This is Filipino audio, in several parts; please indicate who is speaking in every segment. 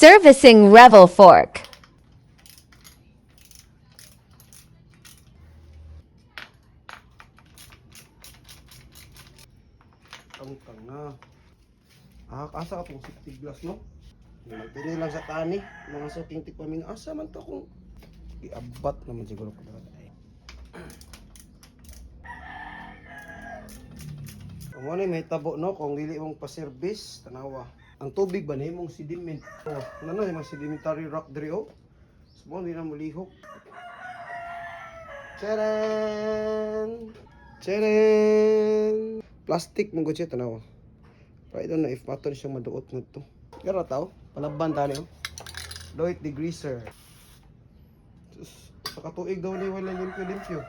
Speaker 1: Servicing Revel Fork.
Speaker 2: Tangtang na. Asa ka itong safety glass, no? Magpili lang sa tani. Mga suking tipamin. Asa man to kung iabat naman siguro ko dahil. Ang ano may tabo, no? Kung dili mong pa-service, tanawa. Ang tubig ba na mong sediment? Oh, ano yung mga sedimentary rock diri, oh? Small, hindi na mulihok. Tcharan! Tcharan! Plastic mong gutsi, tanawa. Pero I don't know if maton siyang maduot na ito. Pero tao, palaban tali, oh. Doit degreaser. Sa katuig daw ni wala limpyo-limpyo.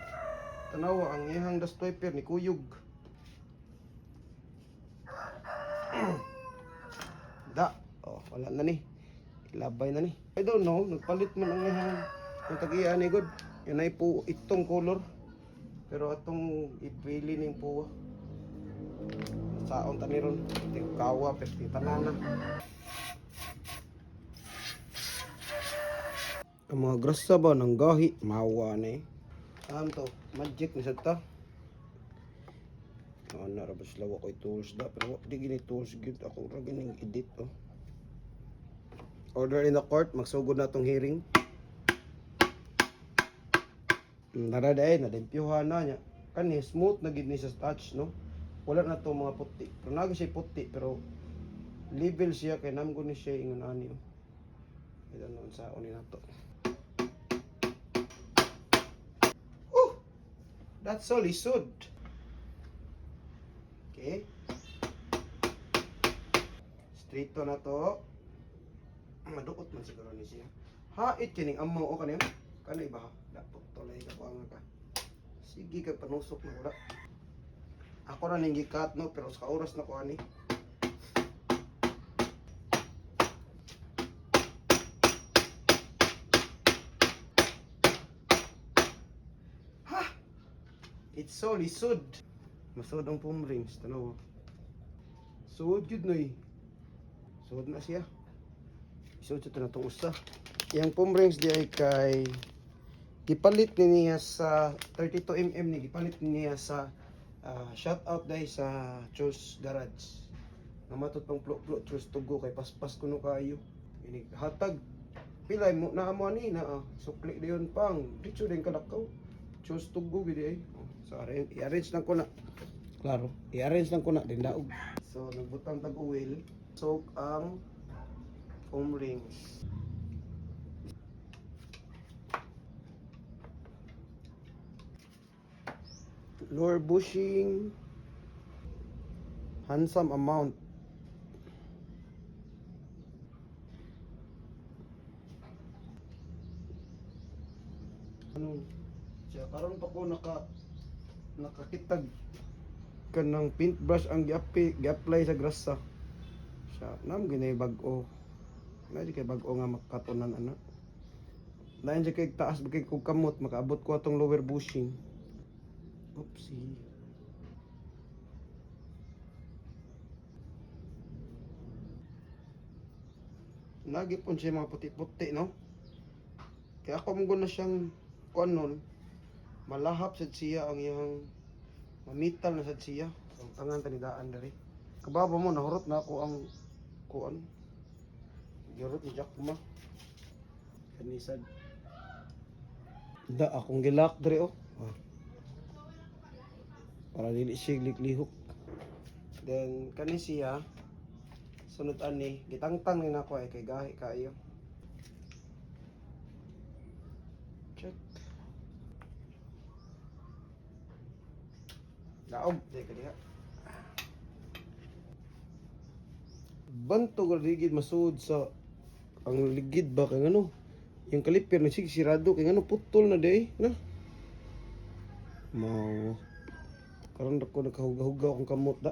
Speaker 2: Tanawa, ang ihang dust wiper ni Kuyog. Da, oh, wala na ni. Ilabay na ni. I don't know, nagpalit man ang ihang kung tag-iya ni God. Yan ay po itong color. Pero atong ipili ning puwa. Saon tani ron, kawa perti tanana. Ang mga grasa ba ng gahi, mawa na eh. To, magic ni sa narabas lawa ko tools da pero di gini tools gyud ako ra gining edit oh. Order in the court, magsugod na tong hearing. Naraday na limpyuhan na niya. Kani smooth na gid ni sa touch, no. Wala na to mga puti. Pero nagi siya puti pero level siya kay namgo ni siya ingon ani oh. Ito noon sa oni nato. That's so lisod. Okay. Straight to na to. Maduot man siguro ni siya. Hait kining amaw o kaniya. Kanay ba? Dapat tolay ka ko nga ka. Sige ka panusok na wala. Ako na ning gikat no pero sa oras na ko ani. Ha! It's so lisod. Masod ang foam rings, tanaw. Sud jud noy. Sud na siya. Sud jud na tong usa. Yang foam rings di ay kay gipalit ni niya sa 32 mm ni gipalit niya sa shout out dai sa Choose Garage. Namatot pang plot Choose Tugo kay paspas kuno kayo. Ini hatag pilay mo na amo ani na sukli dayon pang dicho din kalakaw. Choose Tugo gid ay. So i-arrange lang ko na. Klaro, i-arrange lang ko na din daog. So nagbutang tag oil, soak ang foam rings. Lower bushing, handsome amount. Ano? Siya karon pa ko nakakitag kanang paintbrush ang gi-apply sa grasa. Siya nam ginay bag-o. Na di kay bag-o nga makatunan ana. Lain sa kay taas bagay kog kamot makaabot ko atong lower bushing. Oopsie. Lagi po siya mga puti-puti, no? Kaya ako mong na siyang kuan nun, malahap sad siya ang iyang mamital na sad siya. Ang tangan tanidaan dari. Kababa mo, nahurot na ako ang kuan. Gihurot ni Jack ma. Kanisad. Da, akong gilak dari oh. Para dili siya liklihok. Then kani siya sunod ani gitangtang ni nako ay kay gahi kaayo. Check. Daog di ka diha. Banto ligid masud sa ang ligid ba kay ano? Yung kaliper na sirado kay ano putol na day na. Mao karon ako nakahugaw akong kamot da.